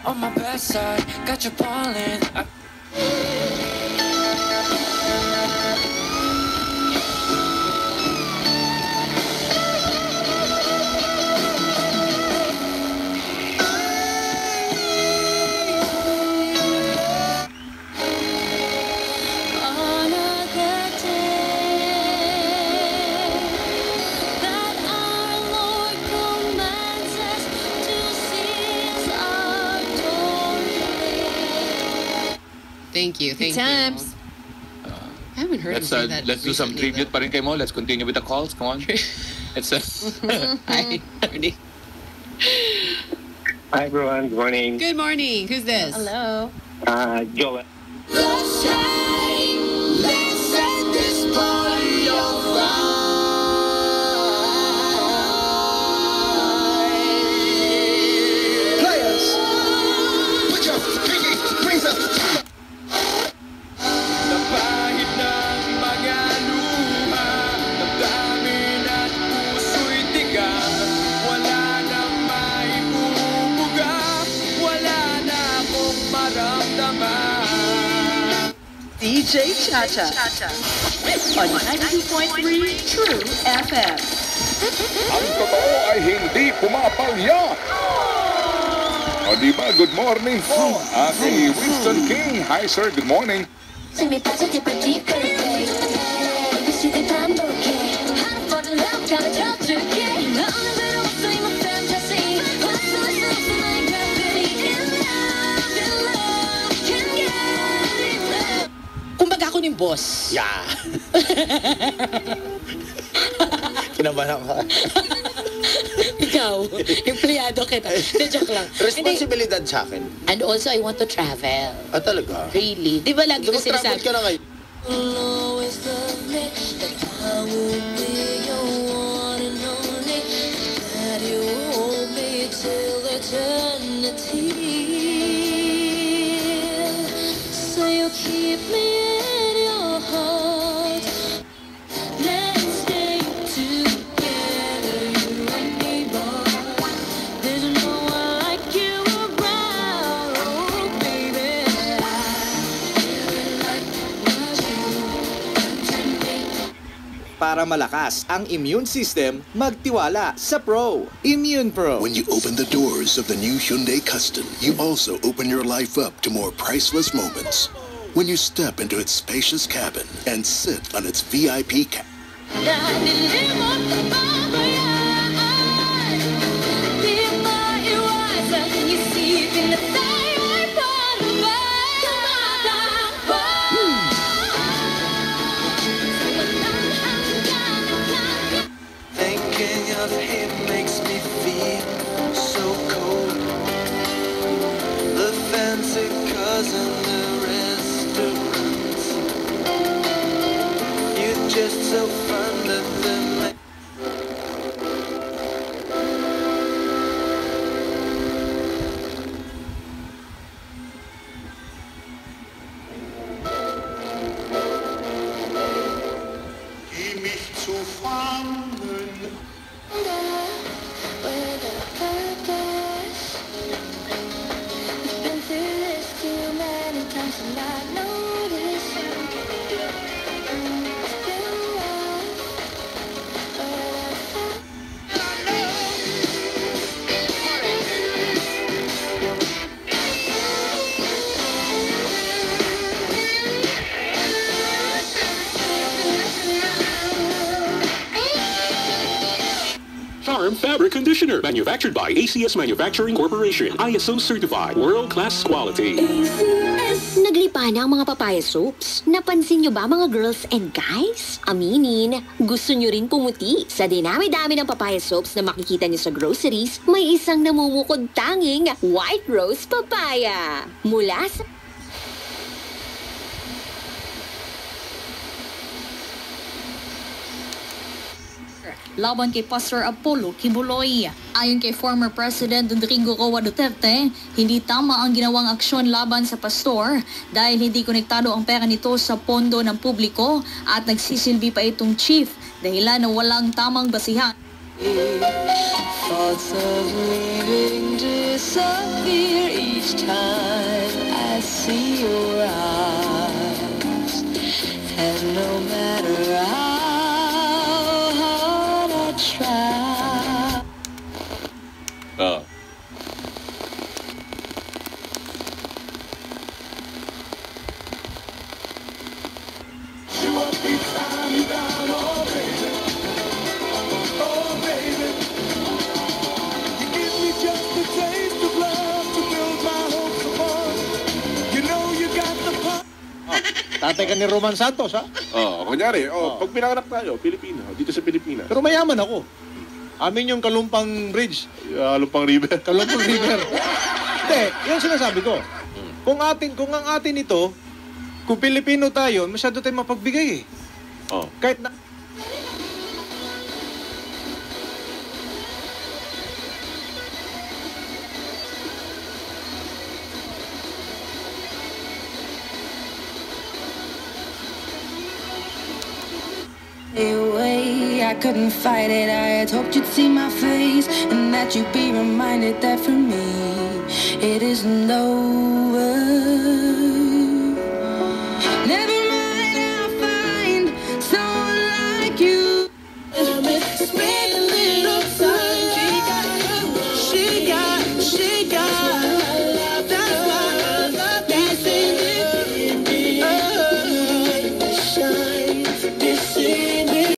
on my best side, got you falling. Thank you. Thank you. I haven't heard him say that. Let's do some tribute pa rin kay Mo. Let's continue with the calls. Come on. It's Hi, Ernie. Hi, everyone. Good morning. Good morning. Who's this? Hello. Joel. Players, put your pinky rings up. Napahid ng mga luha, damdamin at puso'y tigang. Wala nang maibubuga, wala na akong maramdaman. DJ Chacha on 92.3 True FM. Ang totoo ay hindi pumapalya. O diba, good morning po. Kay Winston King. Hi sir, good morning. Kumbaga ako ni boss. Yeah. Kinabahan ka. Ikaw, empleyado kita. Joke lang. Responsibilidad sa akin. And also, I want to travel. Ah, talaga? Really? Di ba lagi ko Mag-travel sinasabi? ka na ngayon. So you keep me in your heart. Let's stay together, you and me, boy. There's no one like you around, oh baby. I really like what you done to me. Para malakas ang immune system, magtiwala sa Pro. Immune Pro. When you open the doors of the new Hyundai Custom, you also open your life up to more priceless moments. When you step into its spacious cabin and sit on its VIP couch. Thinking of him makes me feel so cold. The fancy cars and the restaurants. You're just so fond of them. Mich zu fangen. Charm Fabric Conditioner, manufactured by ACS Manufacturing Corporation, ISO certified, world-class quality. Naglipa na ang mga papaya soaps. Napansin nyo ba mga girls and guys? Aminin, gusto nyo rin pumuti. Sa dinami-dami ng papaya soaps na makikita nyo sa groceries, may isang namumukod tanging White Rose Papaya. Mula sa laban kay Pastor Apollo Kibuloy. Ayon kay former President Rodrigo Roa Duterte, hindi tama ang ginawang aksyon laban sa pastor dahil hindi konektado ang pera nito sa pondo ng publiko at nagsisilbi pa itong chief dahilan na walang tamang basihan. Thoughts of leaving disappear each time I see your eyes. And no matter how hard I try. Tatay ka ni Roman Santos, ha? Kunyari, pag pinanganak tayo, Pilipino, dito sa Pilipinas. Pero mayaman ako. Amin yung Kalumpang Bridge. Kalumpang River. Kalumpang River. Hindi, yun sinasabi ko. Kung ang atin ito, kung Pilipino tayo, masyado tayo mapagbigay eh. Kahit na... Away, I couldn't fight it. I had hoped you'd see my face and that you'd be reminded that for me it isn't over.